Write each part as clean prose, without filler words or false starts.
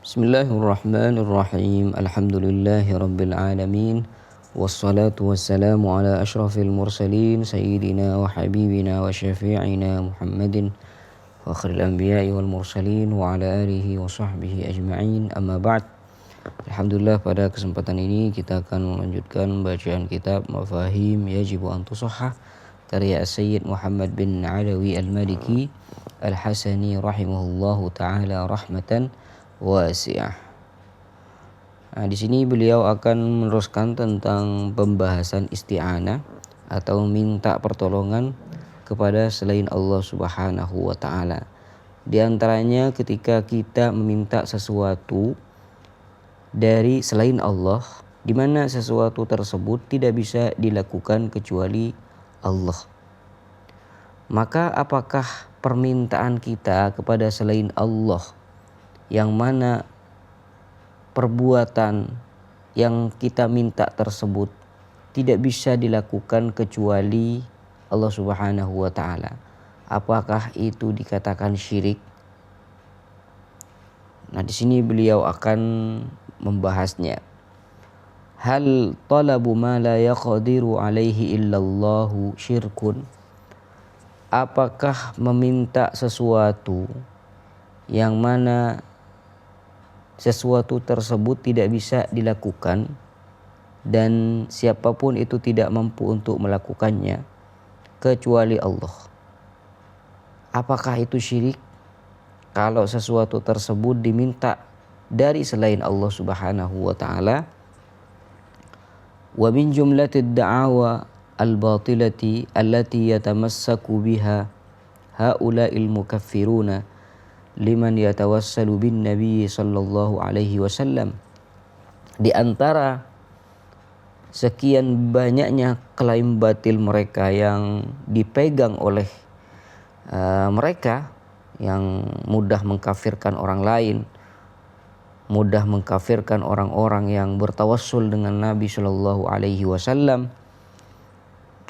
Bismillahirrahmanirrahim. Alhamdulillahi rabbil alamin. Wassalatu wassalamu ala ashrafil mursalin sayyidina wa habibina wa syafi'ina Muhammadin fakhril anbiya'i wal mursalin wa ala alihi wa sahbihi ajma'in. Amma ba'd. Alhamdulillah, pada kesempatan ini kita akan melanjutkan bacaan kitab Mafahim Yajibu an Tusahhah karya Sayyid Muhammad bin Alawi Al-Maliki Al-Hasani rahimahullahu taala rahmatan wasi'ah. Nah, di sini beliau akan meneruskan tentang pembahasan isti'anah atau minta pertolongan kepada selain Allah Subhanahu wa taala. Di antaranya ketika kita meminta sesuatu dari selain Allah, di mana sesuatu tersebut tidak bisa dilakukan kecuali Allah. Maka apakah permintaan kita kepada selain Allah, yang mana perbuatan yang kita minta tersebut tidak bisa dilakukan kecuali Allah Subhanahu wa taala, apakah itu dikatakan syirik? Nah, di sini beliau akan membahasnya. Hal talabu ma la yaqdiru alaihi illallahu syirkun? Apakah meminta sesuatu yang mana sesuatu tersebut tidak bisa dilakukan dan siapapun itu tidak mampu untuk melakukannya kecuali Allah, apakah itu syirik kalau sesuatu tersebut diminta dari selain Allah Subhanahu wa taala? Wa min jumlatid da'awa al-batilati allati yatamassaku biha haula'il mukaffiruna liman yatawassalu bin Nabi sallallahu alaihi wasallam. Di antara sekian banyaknya klaim batil mereka yang dipegang oleh mereka yang mudah mengkafirkan orang lain, mudah mengkafirkan orang-orang yang bertawassul dengan Nabi sallallahu alaihi wasallam,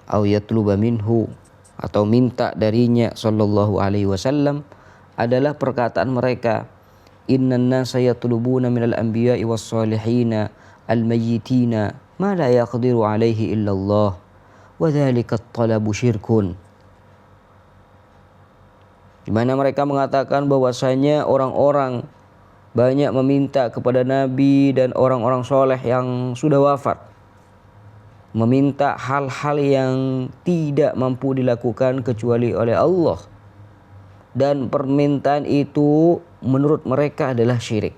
au yatluba minhu, atau minta darinya sallallahu alaihi wasallam, adalah perkataan mereka, innan nasa yatlubuna minal anbiya'i was salihina al-mayyitina ma la yaqdiru alaihi illallah wa dhalika at-talabu syirkun. Di mana mereka mengatakan bahwasanya orang-orang banyak meminta kepada Nabi dan orang-orang soleh yang sudah wafat, meminta hal-hal yang tidak mampu dilakukan kecuali oleh Allah, dan permintaan itu menurut mereka adalah syirik.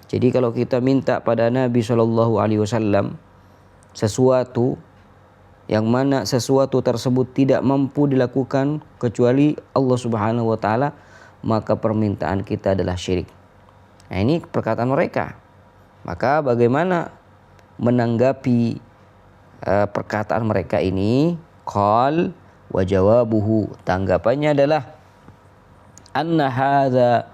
Jadi kalau kita minta pada Nabi SAW sesuatu yang mana sesuatu tersebut tidak mampu dilakukan kecuali Allah Subhanahu wa taala, maka permintaan kita adalah syirik. Nah, ini perkataan mereka. Maka bagaimana menanggapi perkataan mereka ini? Qal wa jawabuhu, tanggapannya adalah anna hadza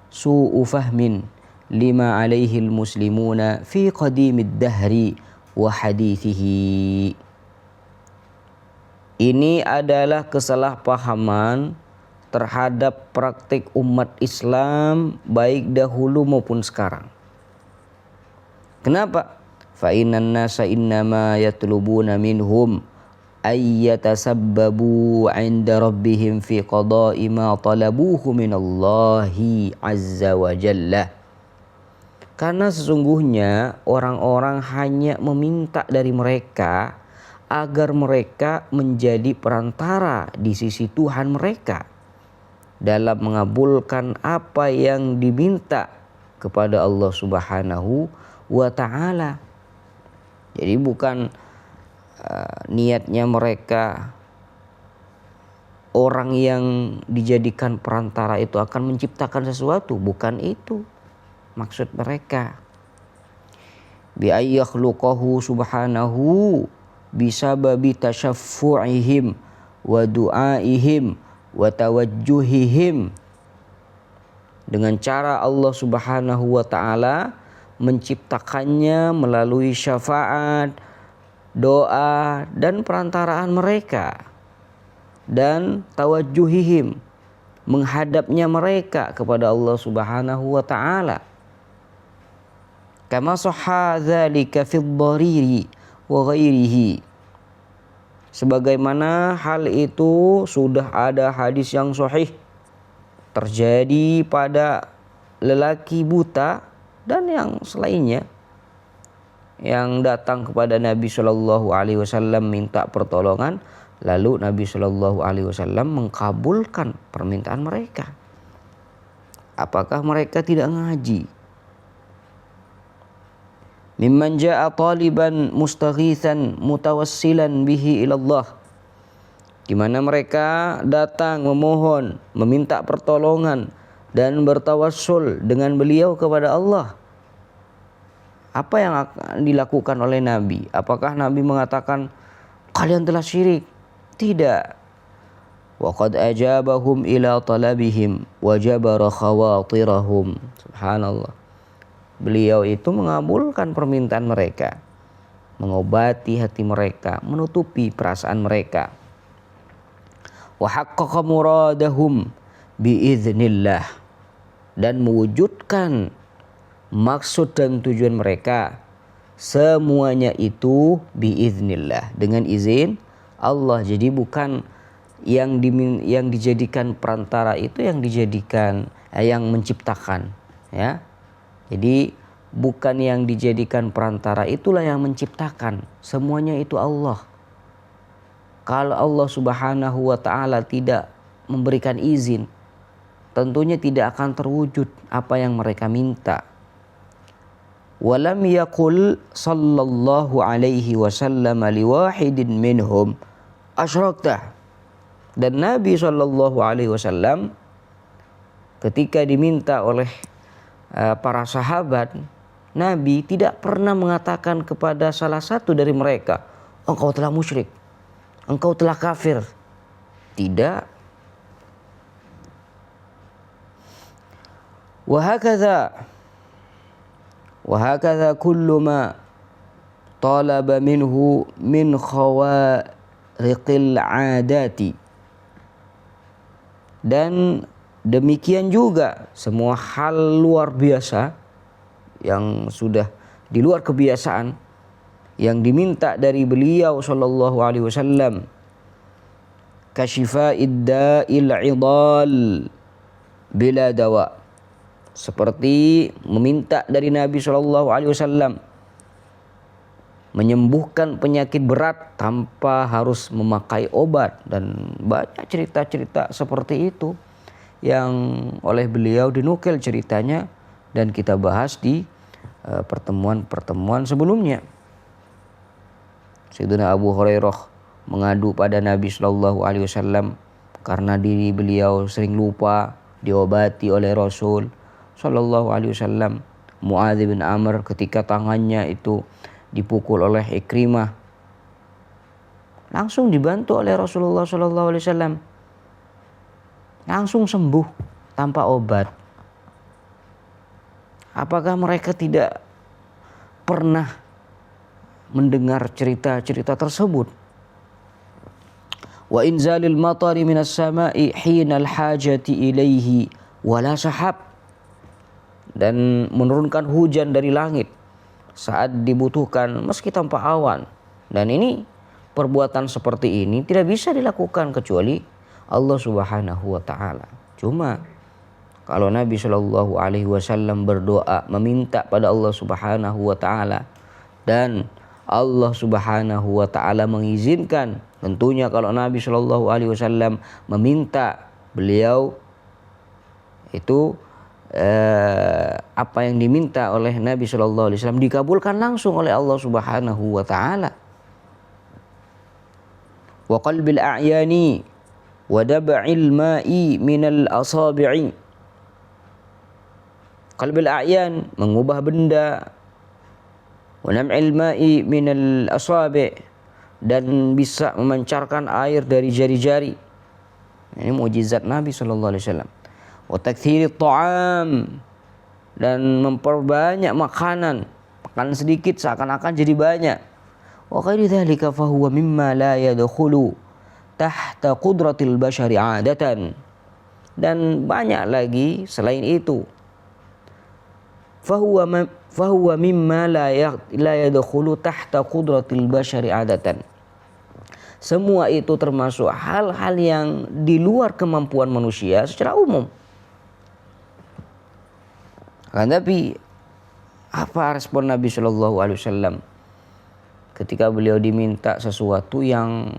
su'u fahmin lima alaihi muslimuna fi qadimid dahri wa hadithihi. Ini adalah kesalahpahaman terhadap praktik umat Islam baik dahulu maupun sekarang. Kenapa? Fa innan nasa innama yatlubuna minhum ayyatasabbabu 'inda rabbihim fi qada'i ma talabuhu minallahi azza wa jalla. Karena sesungguhnya orang-orang hanya meminta dari mereka agar mereka menjadi perantara di sisi Tuhan mereka dalam mengabulkan apa yang diminta kepada Allah Subhanahu wa taala. Jadi bukan niatnya mereka orang yang dijadikan perantara itu akan menciptakan sesuatu, bukan itu maksud mereka. Bi ayyakhluqahu subhanahu bisababi tasyaffu'ihim wa du'aihim wa tawajjuhihim, dengan cara Allah Subhanahu wa taala menciptakannya melalui syafaat, doa dan perantaraan mereka, dan tawajjuhihim, menghadapnya mereka kepada Allah Subhanahu wa taala. Kama sahha dzalika fid dhariri wa ghairihi. Sebagaimana hal itu sudah ada hadis yang sahih terjadi pada lelaki buta dan yang selainnya yang datang kepada Nabi Shallallahu Alaihi Wasallam minta pertolongan, lalu Nabi Shallallahu Alaihi Wasallam mengkabulkan permintaan mereka. Apakah mereka tidak ngaji? Mimman ja'a taliban mustaghitsan mutawassilan bihi ilallah. Di mana mereka datang memohon, meminta pertolongan dan bertawassul dengan beliau kepada Allah. Apa yang akan dilakukan oleh Nabi? Apakah Nabi mengatakan kalian telah syirik? Tidak. Wa qad ajabahum ila talabihim wa jabara khawatirahum. Subhanallah. Beliau itu mengabulkan permintaan mereka, mengobati hati mereka, menutupi perasaan mereka. Wa haqqaqa muradahum biiznillah, dan mewujudkan maksud dan tujuan mereka. Semuanya itu biiznillah, dengan izin Allah. Jadi bukan yang dijadikan perantara itu yang menciptakan, ya. Jadi bukan yang dijadikan perantara itulah yang menciptakan. Semuanya itu Allah. Kalau Allah Subhanahu wa taala tidak memberikan izin, tentunya tidak akan terwujud apa yang mereka minta. Walam yaqul sallallahu alaihi wasallam liwahidin minhum asyrakta. Dan Nabi sallallahu alaihi wasallam ketika diminta oleh para sahabat, Nabi tidak pernah mengatakan kepada salah satu dari mereka, engkau telah musyrik, engkau telah kafir. Tidak. Wa hakadha kullu ma talaba minhu min khawariqil adati. Dan demikian juga semua hal luar biasa yang sudah di luar kebiasaan yang diminta dari beliau sallallahu alaihi wasallam, kasyifa'id da'il 'idal bila dawa, seperti meminta dari Nabi sallallahu alaihi wasallam menyembuhkan penyakit berat tanpa harus memakai obat, dan banyak cerita-cerita seperti itu yang oleh beliau dinukil ceritanya dan kita bahas di pertemuan-pertemuan sebelumnya. Sayyidina Abu Hurairah mengadu pada Nabi Shallallahu Alaihi Wasallam karena diri beliau sering lupa, diobati oleh Rasul Shallallahu Alaihi Wasallam. Muadz bin Amr ketika tangannya itu dipukul oleh Ikrimah, langsung dibantu oleh Rasulullah Shallallahu Alaihi Wasallam. Langsung sembuh tanpa obat. Apakah mereka tidak pernah mendengar cerita-cerita tersebut? Wa inzalil matari minas sama'i hinal hajati ilaihi wala sahab. Dan menurunkan hujan dari langit saat dibutuhkan meski tanpa awan. Dan ini perbuatan seperti ini tidak bisa dilakukan kecuali Allah Subhanahu wa taala. Cuma kalau Nabi Shallallahu alaihi wasallam berdoa meminta pada Allah Subhanahu wa taala dan Allah Subhanahu wa taala mengizinkan, tentunya kalau Nabi Shallallahu alaihi wasallam meminta, beliau itu apa yang diminta oleh Nabi Shallallahu alaihi wasallam dikabulkan langsung oleh Allah Subhanahu wa taala. Wa qalbil a'yani wa dab'il ma'i minal asabi'i. Qalbil a'yan, mengubah benda. Wa nam'il ma'i minal asabi', dan bisa memancarkan air dari jari-jari. Ini mukjizat Nabi sallallahu alaihi wasallam. Wa taktsirit ta'am, dan memperbanyak makanan. Makan sedikit seakan-akan jadi banyak. Wa ghairi dzalika fa huwa mimma la yadkhulu tahta qudratil bashari 'adatan. Dan banyak lagi selain itu. fahuwa mimma la yadkhulu tahta qudratil bashari adatan. Semua itu termasuk hal-hal yang di luar kemampuan manusia secara umum. Tapi apa respon Nabi Shallallahu Alaihi Wasallam ketika beliau diminta sesuatu yang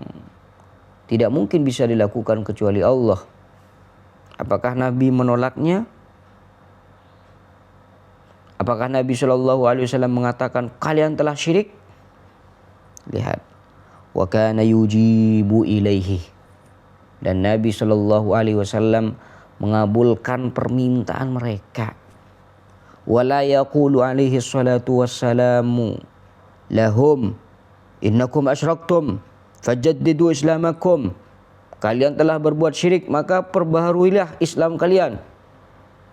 tidak mungkin bisa dilakukan kecuali Allah? Apakah Nabi menolaknya? Apakah Nabi Shallallahu Alaihi Wasallam mengatakan kalian telah syirik? Lihat, wa kana yujibu ilaihi, dan Nabi Shallallahu Alaihi Wasallam mengabulkan permintaan mereka. Wala yaqulu alaihi salatu wassalamu lahum innakum asyraktum fajaddidu islamakum. Kalian telah berbuat syirik, maka perbaharuilah Islam kalian.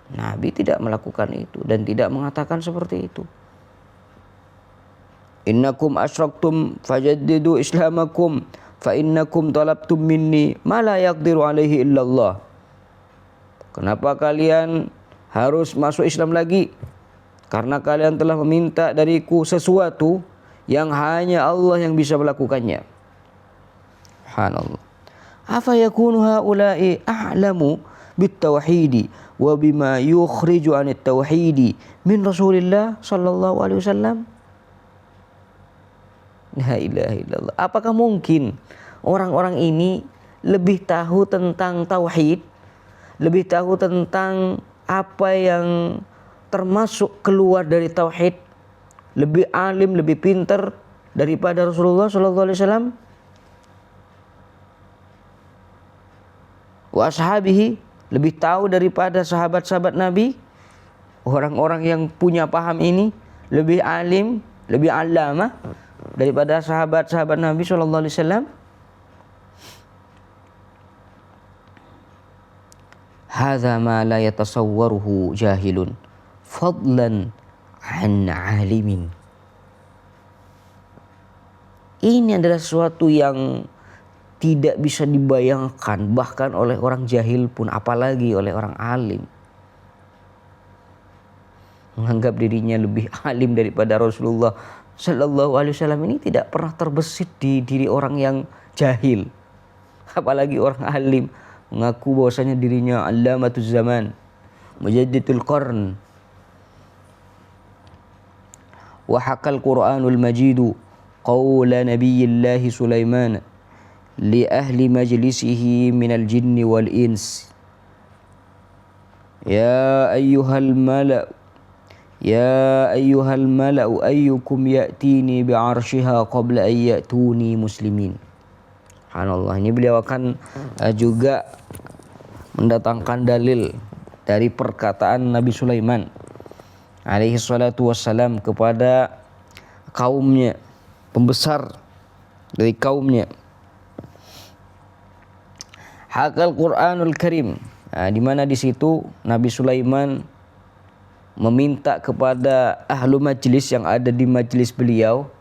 Nabi tidak melakukan itu dan tidak mengatakan seperti itu. Innakum asyraktum fajaddidu islamakum fa innakum talabtum minni ma la yaqdiru alaihi illallah. Kenapa kalian harus masuk Islam lagi? Karena kalian telah meminta dariku sesuatu yang hanya Allah yang bisa melakukannya. Subhanallah. Afa yakunu haula'i a'lamu bitauhidi wa bima yukhriju 'anit tauhidi min Rasulillah sallallahu alaihi wasallam? La ilaha illallah. Apakah mungkin orang-orang ini lebih tahu tentang tauhid, lebih tahu tentang apa yang termasuk keluar dari tauhid, lebih alim, lebih pintar daripada Rasulullah sallallahu alaihi wasallam wa ashabihi, lebih tahu daripada sahabat-sahabat Nabi? Orang-orang yang punya paham ini lebih alim, lebih alama daripada sahabat-sahabat Nabi sallallahu alaihi wasallam. Hadza ma la yatasawwaruhu jahilun fadlan an alimin. Ini adalah sesuatu yang tidak bisa dibayangkan bahkan oleh orang jahil pun, apalagi oleh orang alim. Menganggap dirinya lebih alim daripada Rasulullah sallallahu alaihi wasallam ini tidak pernah terbesit di diri orang yang jahil, apalagi orang alim mengaku bahwasanya dirinya allamatuz zaman, mujaddidul qarn. Wa hakal Qur'anul Majidu qawla Nabiyillahi Sulaiman li ahli majlisihi minal jinni wal ins. Ya ayyuhal mala'u ayyukum ya'tini bi'arshiha qabla an ya'tuni muslimin. Subhanallah, ini beliau akan juga mendatangkan dalil dari perkataan Nabi Sulaiman alaihi salatu wassalam kepada kaumnya, pembesar dari kaumnya. Hakal Qur'anul Karim, di mana di situ Nabi Sulaiman meminta kepada ahlu majlis yang ada di majlis beliau,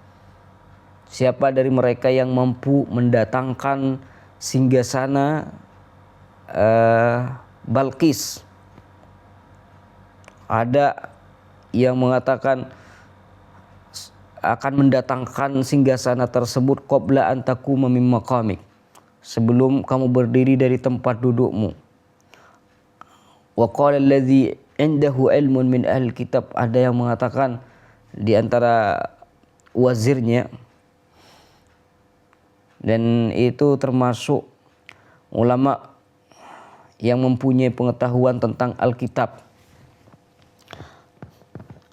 siapa dari mereka yang mampu mendatangkan singgasana Balqis. Ada yang mengatakan akan mendatangkan singgasana tersebut qabla an taquma min maqamik, sebelum kamu berdiri dari tempat dudukmu. Wa qala allazi indahu ilmun min ahli kitab, ada yang mengatakan di antara wazirnya, dan itu termasuk ulama yang mempunyai pengetahuan tentang Alkitab.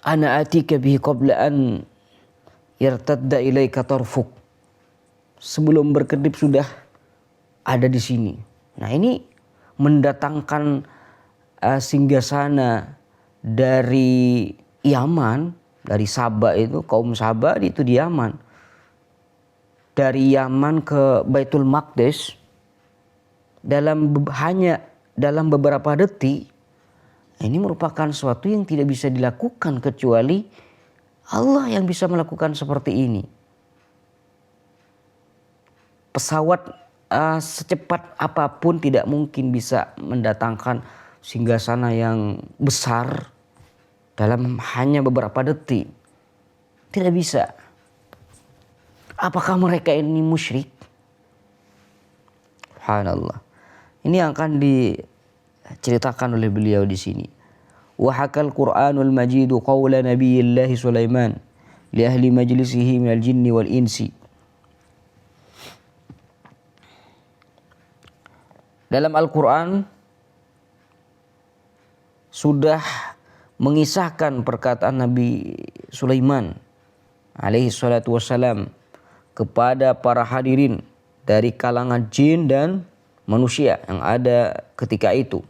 Ana atika bihi qabla an yartadda ilaika tarfuk, sebelum berkedip sudah ada di sini. Nah, ini mendatangkan singgasana dari Yaman, dari Saba, itu kaum Saba itu di Yaman. Dari Yaman ke Baitul Maqdis hanya dalam beberapa detik. Ini merupakan sesuatu yang tidak bisa dilakukan kecuali Allah yang bisa melakukan seperti ini. Pesawat secepat apapun tidak mungkin bisa mendatangkan singgasana yang besar dalam hanya beberapa detik. Tidak bisa. Apakah mereka ini musyrik? Subhanallah. Ini yang akan diceritakan oleh beliau di sini. Wa hakal Qur'anul Majid qaula Nabiyillah Sulaiman li ahli majlisihi minal jinni wal insi. Dalam Al-Quran sudah mengisahkan perkataan Nabi Sulaiman alaihi salatu wassalam kepada para hadirin dari kalangan jin dan manusia yang ada ketika itu.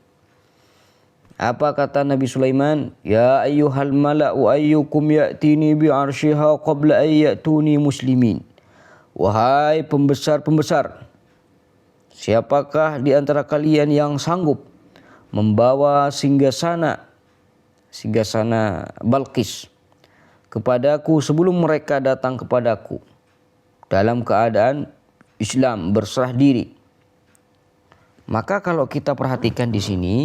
Apa kata Nabi Sulaiman? Ya ayyuhal mala'u ayyukum ya'tini bi'arshiha qabla an ya'tuni muslimin. Wahai pembesar-pembesar, siapakah di antara kalian yang sanggup membawa singgasana Balqis kepadaku sebelum mereka datang kepadaku dalam keadaan Islam, berserah diri. Maka kalau kita perhatikan di sini,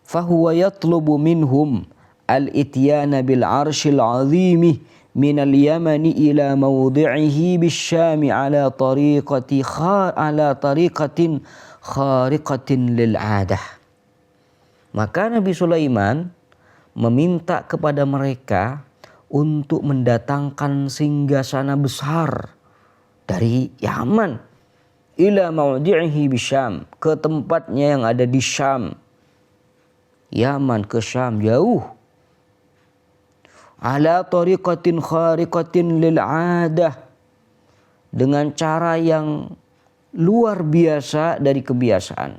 fahuwa yatlubu minhum al-ityana bil arshil azimi min al-yamani ila mawdi'ihi bisyami ala tariqatin khariqatin lil adah. Maka Nabi Sulaiman meminta kepada mereka untuk mendatangkan singgasana besar dari Yaman ila mawdi'ihi bisyam, ke tempatnya yang ada di Syam. Yaman ke Syam jauh. Ala tariqatin khariqatin lil adah, dengan cara yang luar biasa dari kebiasaan.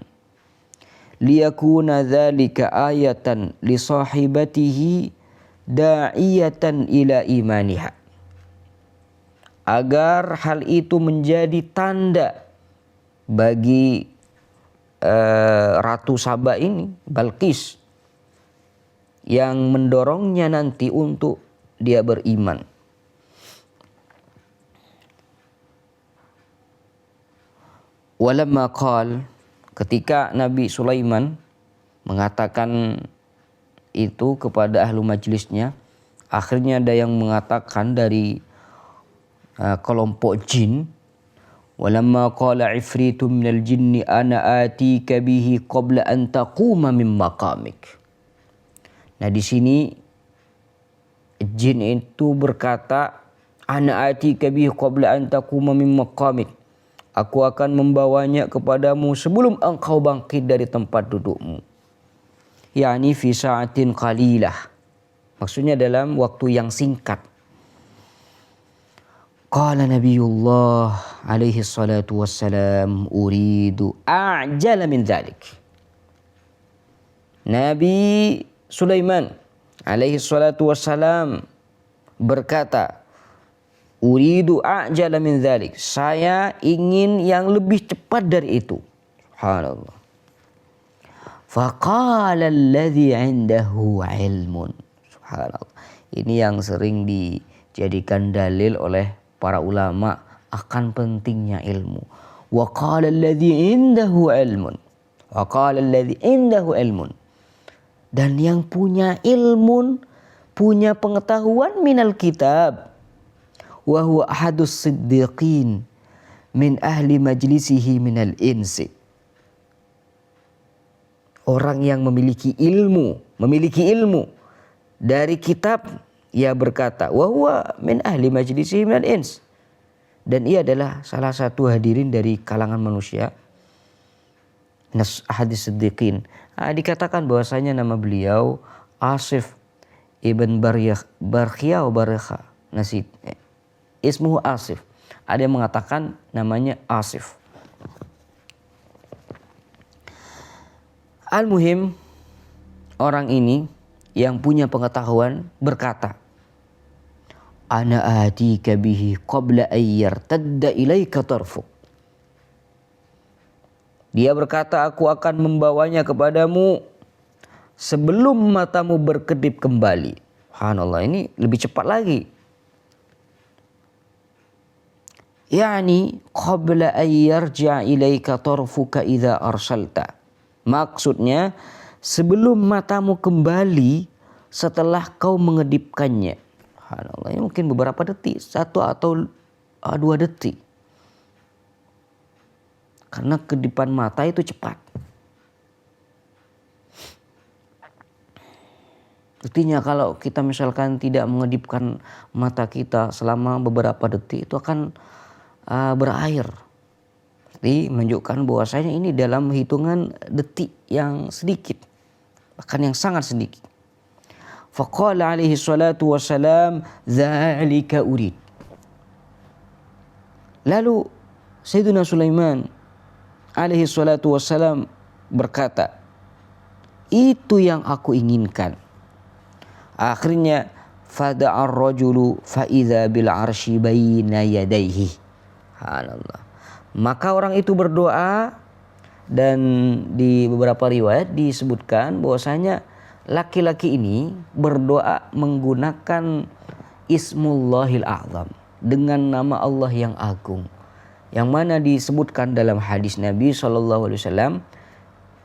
Liyakuna dzalika ayatan li sahibatihi da'iyatan ila imaniha, agar hal itu menjadi tanda bagi Ratu Saba ini, Balqis, yang mendorongnya nanti untuk dia beriman. Walamma qal, ketika Nabi Sulaiman mengatakan itu kepada ahlu majlisnya, akhirnya ada yang mengatakan dari kelompok jin, walamma qala ifritum minal jinni ana atika bihi qabla an taquma min maqamik. Nah di sini jin itu berkata, ana atika bihi qabla an taquma min maqamik, aku akan membawanya kepadamu sebelum engkau bangkit dari tempat dudukmu. Yani fi sa'atin qalilah, maksudnya dalam waktu yang singkat. Qala Nabiullah alaihi salatu wassalam uridu a'jala min dhalik. Nabi Sulaiman alaihi salatu wassalam berkata, uridu a'jala min dhalik, saya ingin yang lebih cepat dari itu. Subhanallah. Faqala alladhi 'indahu 'ilmun. Subhanallah. Ini yang sering dijadikan dalil oleh para ulama akan pentingnya ilmu. Wa qala alladhi 'indahu 'ilmun. Wa qala alladhi 'indahu 'ilmun. Dan yang punya ilmu, punya pengetahuan minal kitab. Wa huwa ahadus siddiqin min ahli majlisihi minal insi. Orang yang memiliki ilmu dari kitab, ia berkata, wa huwa min ahli majlisihi minal ins, dan ia adalah salah satu hadirin dari kalangan manusia, nas ahadis siddiqin. Dikatakan bahwasanya nama beliau Asif ibn Barkhia Barakha Nasid. Ismuhu Asif. Ada yang mengatakan namanya Asif. Al-muhim, orang ini yang punya pengetahuan berkata, ana atika bihi qabla an yartadda ilaika tarfuk. Dia berkata, aku akan membawanya kepadamu sebelum matamu berkedip kembali. Subhanallah, ini lebih cepat lagi. Yani qabla an yarja ilaika tarfuka idza arsalta. Maksudnya sebelum matamu kembali setelah kau mengedipkannya. Subhanallah, ini mungkin beberapa detik, 1 atau 2 detik. Karena kedipan mata itu cepat. Artinya kalau kita misalkan tidak mengedipkan mata kita selama beberapa detik, itu akan berair. Jadi menunjukkan bahwasanya ini dalam hitungan detik yang sedikit, bahkan yang sangat sedikit. Faqala alaihi salatu wassalam, dzalika urid. Lalu Sayyidina Sulaiman alaihi salatu wassalam berkata, itu yang aku inginkan. Akhirnya fada'ar rajulu fa'idha bil arsy baina yadayhi. Subhanallah. Maka orang itu berdoa, dan di beberapa riwayat disebutkan bahwasanya laki-laki ini berdoa menggunakan Ismullahil A'zam, dengan nama Allah yang agung. Yang mana disebutkan dalam hadis Nabi SAW,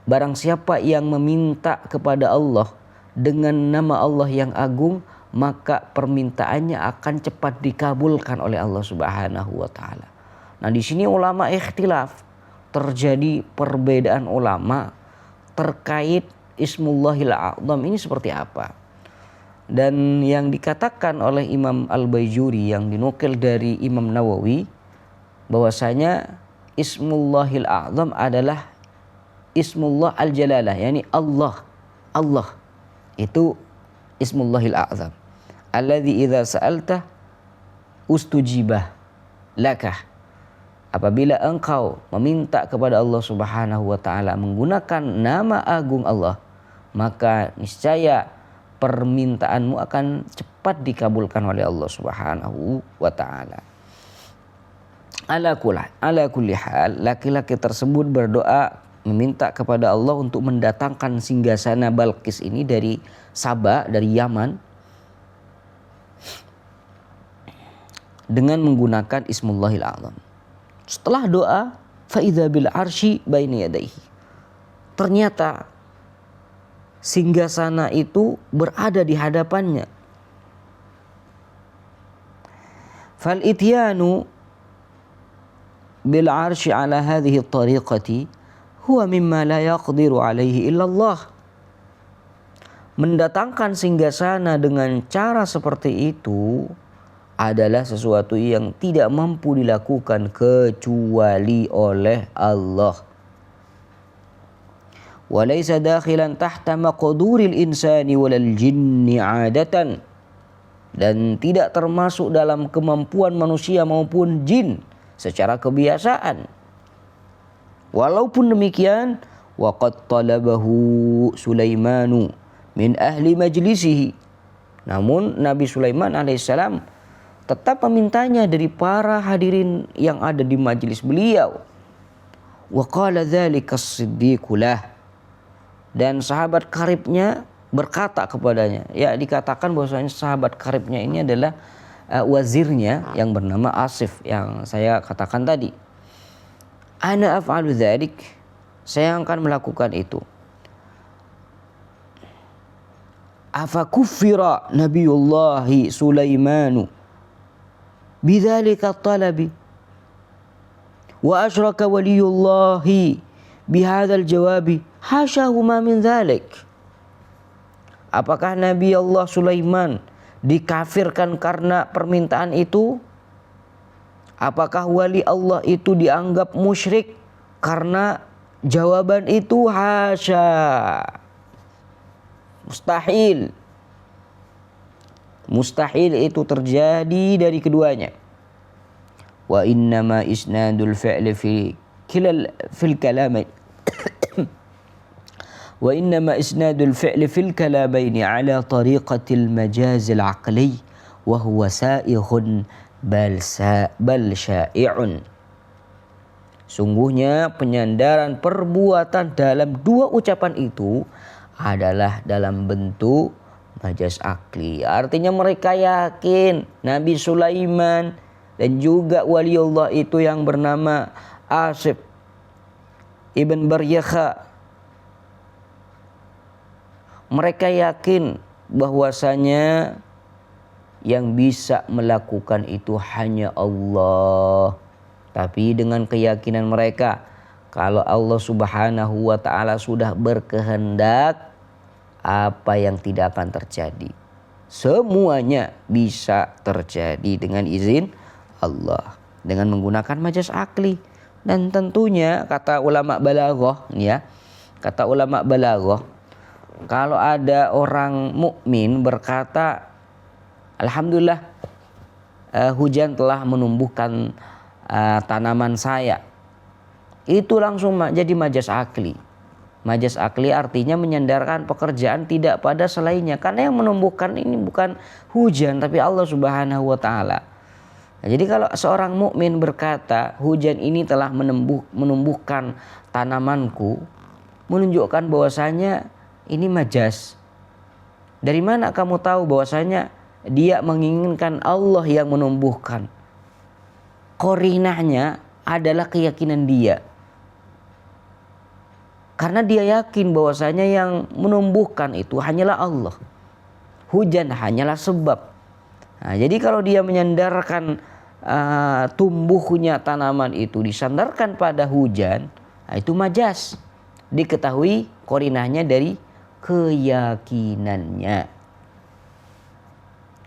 barang siapa yang meminta kepada Allah dengan nama Allah yang agung, maka permintaannya akan cepat dikabulkan oleh Allah Subhanahu wa taala. Nah, di sini ulama ikhtilaf, terjadi perbedaan ulama terkait Ismullahil A'zam ini seperti apa. Dan yang dikatakan oleh Imam Al-Baijuri yang dinukil dari Imam Nawawi, bahwasanya Ismullahil A'zam adalah Ismullah Al-Jalalah, yakni Allah. Allah itu Ismullahil A'zam. Alladzi idza sa'alta ustujibah lakah. Apabila engkau meminta kepada Allah Subhanahu wa taala menggunakan nama agung Allah, maka niscaya permintaanmu akan cepat dikabulkan oleh Allah Subhanahu wa taala. Ala kulli hal, laki-laki tersebut berdoa meminta kepada Allah untuk mendatangkan singgasana Balqis ini dari Saba, dari Yaman, dengan menggunakan Ismullahil A'zam. Setelah doa, fa'idha bil arsy baina yadayhi. Ternyata singgasana itu berada di hadapannya. Fal ityanu bil arsy ala hadhihi at-tariqati huwa mimma la yaqdiru alaihi illallah. Mendatangkan singgasana dengan cara seperti itu adalah sesuatu yang tidak mampu dilakukan kecuali oleh Allah. Walaysa dakhilan tahta maqduril insani walal jinni 'adatan. Dan tidak termasuk dalam kemampuan manusia maupun jin secara kebiasaan. Walaupun demikian, waqad talabahu Sulaimanu min ahli majlisihi. Namun Nabi Sulaiman alaihissalam tetap memintanya dari para hadirin yang ada di majelis beliau. Wa qala dzalika as-siddiqu lah. Dan sahabat karibnya berkata kepadanya, ya dikatakan bahwasanya sahabat karibnya ini adalah wazirnya yang bernama Asif yang saya katakan tadi. Ana af'alu dzalik, saya akan melakukan itu. Afa kuffira Nabiyullahi Sulaimanu bidzalika talabi wa asyraka waliyullahi bihadzal jawabi hasyahu ma min dzalik. Apakah Nabi Allah Sulaiman dikafirkan karena permintaan itu? Apakah wali Allah itu dianggap musyrik karena jawaban itu? Hasya. Mustahil. Mustahil itu terjadi dari keduanya. Wa innama isnadul fi'li fil kalamain wa innama isnadul fi'li fil kalamaini ala tariqatil majazil aqli wa huwa sa'ighun bal sya'i'un. Sungguhnya penyandaran perbuatan dalam dua ucapan itu adalah dalam bentuk majaz akli. Artinya mereka yakin Nabi Sulaiman dan juga waliullah itu yang bernama Asif ibn Baryakha, mereka yakin bahwasanya yang bisa melakukan itu hanya Allah. Tapi dengan keyakinan mereka, kalau Allah Subhanahu wa ta'ala sudah berkehendak, apa yang tidak akan terjadi? Semuanya bisa terjadi dengan izin Allah, dengan menggunakan majaz akli. Dan tentunya kata ulama balaghah ya, kata ulama balaghah, kalau ada orang mukmin berkata, alhamdulillah hujan telah menumbuhkan tanaman saya, itu langsung jadi majaz akli. Majaz akli artinya menyandarkan pekerjaan tidak pada selainnya, karena yang menumbuhkan ini bukan hujan tapi Allah Subhanahu wa ta'ala. Nah, jadi kalau seorang mukmin berkata hujan ini telah menumbuhkan tanamanku, menunjukkan bahwasanya ini majaz. Dari mana kamu tahu bahwasanya dia menginginkan Allah yang menumbuhkan? Qarinahnya adalah keyakinan dia. Karena dia yakin bahwasanya yang menumbuhkan itu hanyalah Allah. Hujan hanyalah sebab. Nah, jadi kalau dia menyandarkan tumbuhnya tanaman itu disandarkan pada hujan, nah itu majaz. Diketahui qarinahnya dari keyakinannya.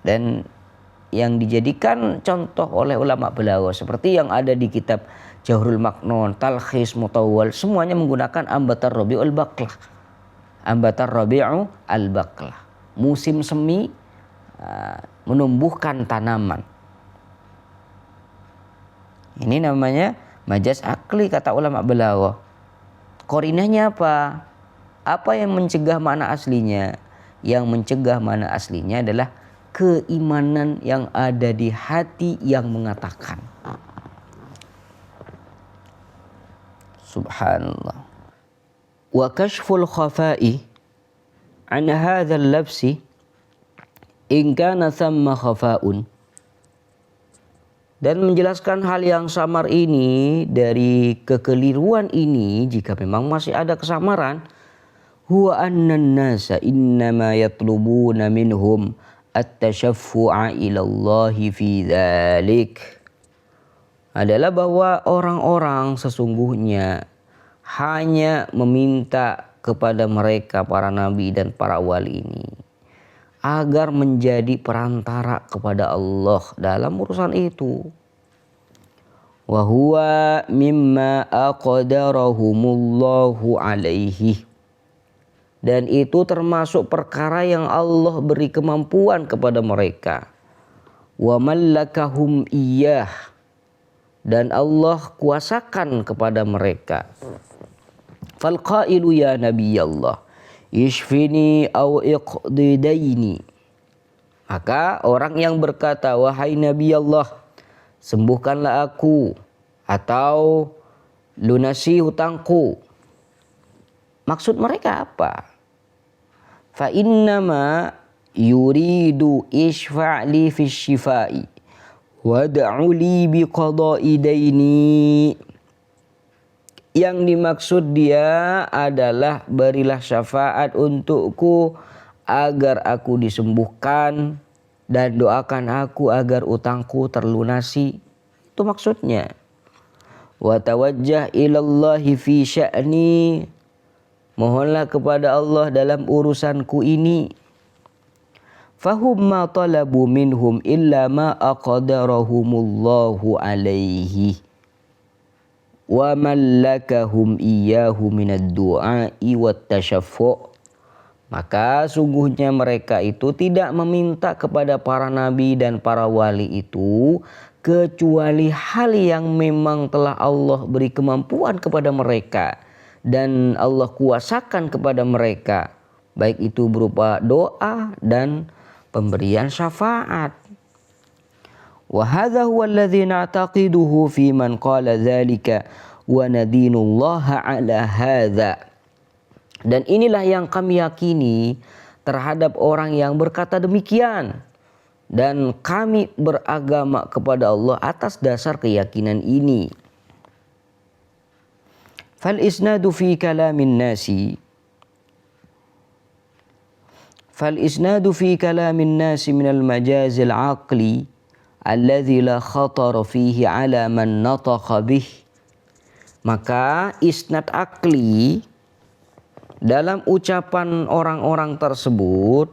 Dan yang dijadikan contoh oleh ulama balaghah seperti yang ada di kitab Jauhrul Maknun, Talkhis Mutawwal, semuanya menggunakan ambatar Rabiul Baqlah. Ambatar Rabiul Baqlah. Musim semi menumbuhkan tanaman. Ini namanya majaz akli kata ulama balaghah. Qarinahnya apa? Apa yang mencegah makna aslinya? Yang mencegah makna aslinya adalah keimanan yang ada di hati yang mengatakan. Subhanallah. Wa kashful khafa'i an hadzal labsi in kana thamma khafa'un. Dan menjelaskan hal yang samar ini, dari kekeliruan ini, jika memang masih ada kesamaran, huwa annan nasa innama yatlubuna minhum at-tashaffu'a ilallahi fi dzalik, adalah bahwa orang-orang sesungguhnya hanya meminta kepada mereka para nabi dan para wali ini agar menjadi perantara kepada Allah dalam urusan itu. Wa huwa mimma aqdarahumullahu alaihi. Dan itu termasuk perkara yang Allah beri kemampuan kepada mereka. Wa mallakahum iyyah. Dan Allah kuasakan kepada mereka. Fal qailu ya nabiyallah ishfini aw iqdi daini. Maka orang yang berkata, wahai Nabi Allah, sembuhkanlah aku atau lunasi hutangku. Maksud mereka apa? Fa innama yuridu ishfa'li fi syifai wad'u li bi qada'i daini. Yang dimaksud dia adalah berilah syafaat untukku agar aku disembuhkan dan doakan aku agar utangku terlunasi. Itu maksudnya. Wa tawajjah ilallahi fi sya'ni. Mohonlah kepada Allah dalam urusanku ini. Fahum ma talabu minhum illa ma aqdarahumullahu alaihi. Wa mallakahum iyyahu minad du'a'i wat tasyaffu'. Maka sungguhnya mereka itu tidak meminta kepada para nabi dan para wali itu kecuali hal yang memang telah Allah beri kemampuan kepada mereka dan Allah kuasakan kepada mereka, baik itu berupa doa dan pemberian syafaat. Wa hadza huwa alladhi na'taqiduhu fi man qala dzalika wa nadinullaha ala hadza. Dan inilah yang kami yakini terhadap orang yang berkata demikian, dan kami beragama kepada Allah atas dasar keyakinan ini. Fal isnadu fi kalamin nasi fal isnadu fi kalamin nasi minal majazil aqli alladzi la khatara fihi ala man nataqa bih. Maka isnad akli dalam ucapan orang-orang tersebut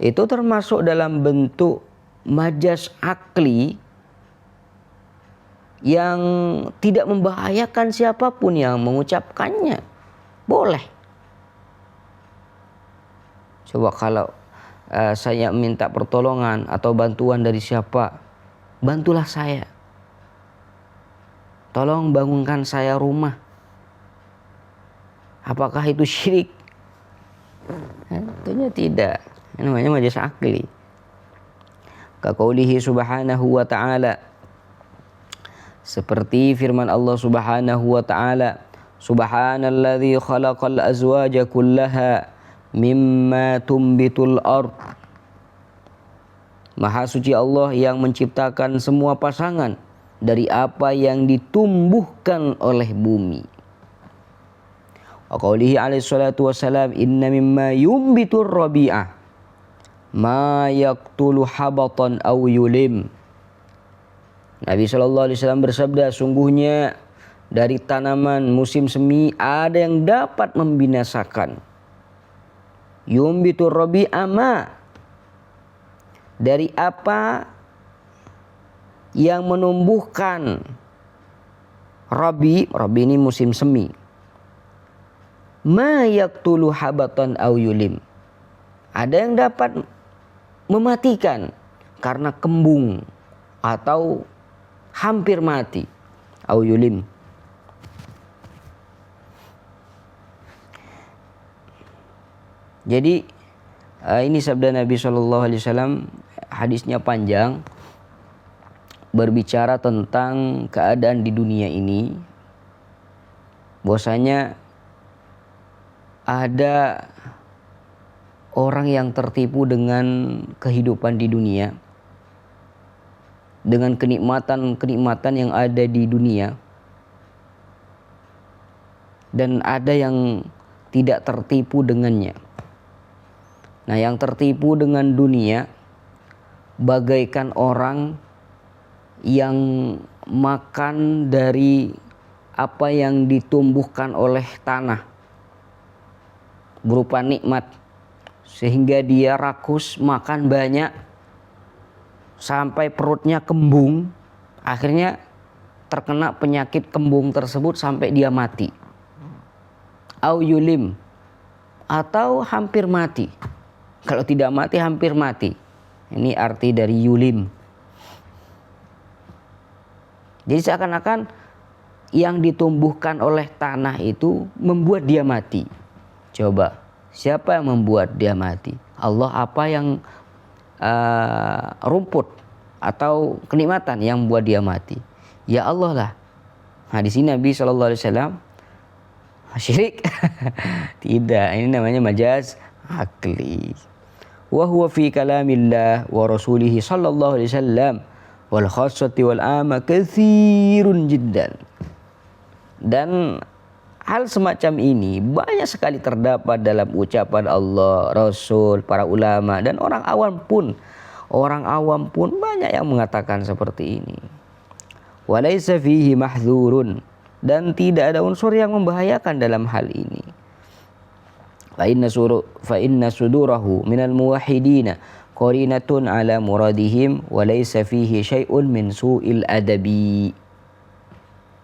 itu termasuk dalam bentuk majaz akli yang tidak membahayakan siapapun yang mengucapkannya. Boleh. Coba kalau saya minta pertolongan atau bantuan dari siapa, bantulah saya. Tolong bangunkan saya rumah. Apakah itu syirik? Tentunya tidak. Ini namanya majaz akli. Kaqaulihi subhanahu wa ta'ala, seperti firman Allah subhanahu wa ta'ala, subhanalladzi khalaqal azwaja kullaha mimma tumbitul ard. Maha suci Allah yang menciptakan semua pasangan dari apa yang ditumbuhkan oleh bumi. Wa qaulihi alaihi salatu wassalam, inna mimma yumbitur rabi'ah ma yaqtulu habatan aw yulim. Nabi SAW bersabda, sungguhnya dari tanaman musim semi ada yang dapat membinasakan. Yumbitur rabi'a ma, dari apa yang menumbuhkan. Rabi ini musim semi. Ma yaqtulu habatan aw yulim, ada yang dapat mematikan karena kembung atau hampir mati. Aw yulim. Jadi ini sabda Nabi SAW, hadisnya panjang, berbicara tentang keadaan di dunia ini, bahwasanya ada orang yang tertipu dengan kehidupan di dunia, dengan kenikmatan-kenikmatan yang ada di dunia, dan ada yang tidak tertipu dengannya. Nah, yang tertipu dengan dunia bagaikan orang yang makan dari apa yang ditumbuhkan oleh tanah berupa nikmat, sehingga dia rakus, makan banyak sampai perutnya kembung, akhirnya terkena penyakit kembung tersebut sampai dia mati. Au yulim, atau hampir mati. Kalau tidak mati, hampir mati. Ini arti dari yulim. Jadi seakan-akan yang ditumbuhkan oleh tanah itu membuat dia mati. Coba, siapa yang membuat dia mati? Allah. Apa yang rumput atau kenikmatan yang membuat dia mati? Ya Allah lah. Nah, di sini Nabi SAW syirik? Tidak, ini namanya majaz akli. Wa huwa fi kalamillah wa rasulihi sallallahu alaihi wasallam wal khassati wal amma katsirun jiddan. Dan hal semacam ini banyak sekali terdapat dalam ucapan Allah, Rasul, para ulama, dan orang awam pun. Orang awam pun banyak yang mengatakan seperti ini. Walaysa fihi mahdzurun, dan tidak ada unsur yang membahayakan dalam hal ini. Fa inna sudurahu minal muwahhidina qarinatun ala muradihim walaysa fihi syai'un min su'il adabi.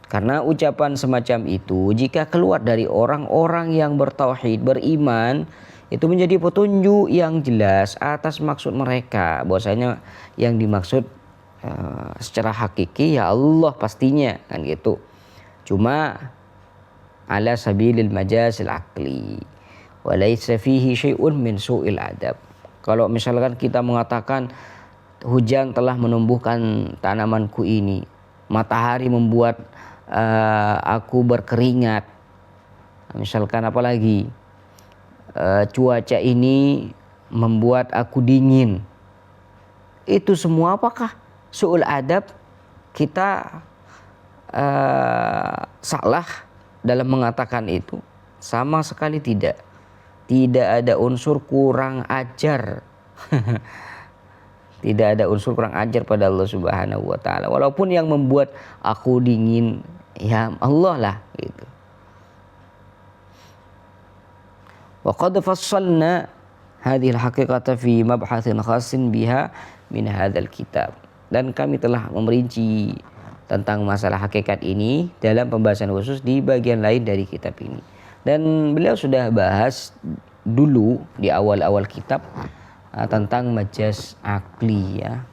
Karena ucapan semacam itu jika keluar dari orang-orang yang bertauhid, beriman, itu menjadi petunjuk yang jelas atas maksud mereka. Bahwasanya yang dimaksud secara hakiki ya Allah pastinya, kan gitu. Cuma ala sabilil majazil aqli wa laisa fihi syai'un min su'il adab. Kalau misalkan kita mengatakan hujan telah menumbuhkan tanamanku ini, matahari membuat aku berkeringat, misalkan apalagi cuaca ini membuat aku dingin, itu semua apakah su'ul adab? Kita salah dalam mengatakan itu? Sama sekali tidak. tidak ada unsur kurang ajar. Tidak ada unsur kurang ajar pada Allah Subhanahu wa taala. Walaupun yang membuat aku dingin ya Allah lah gitu. Wa qad fassalna hadhihi al-haqiqata fi mabhatsin khassin biha min hadzal kitab. Dan kami telah memerinci tentang masalah hakikat ini dalam pembahasan khusus di bagian lain dari kitab ini. Dan beliau sudah bahas dulu di awal-awal kitab tentang majaz akli ya.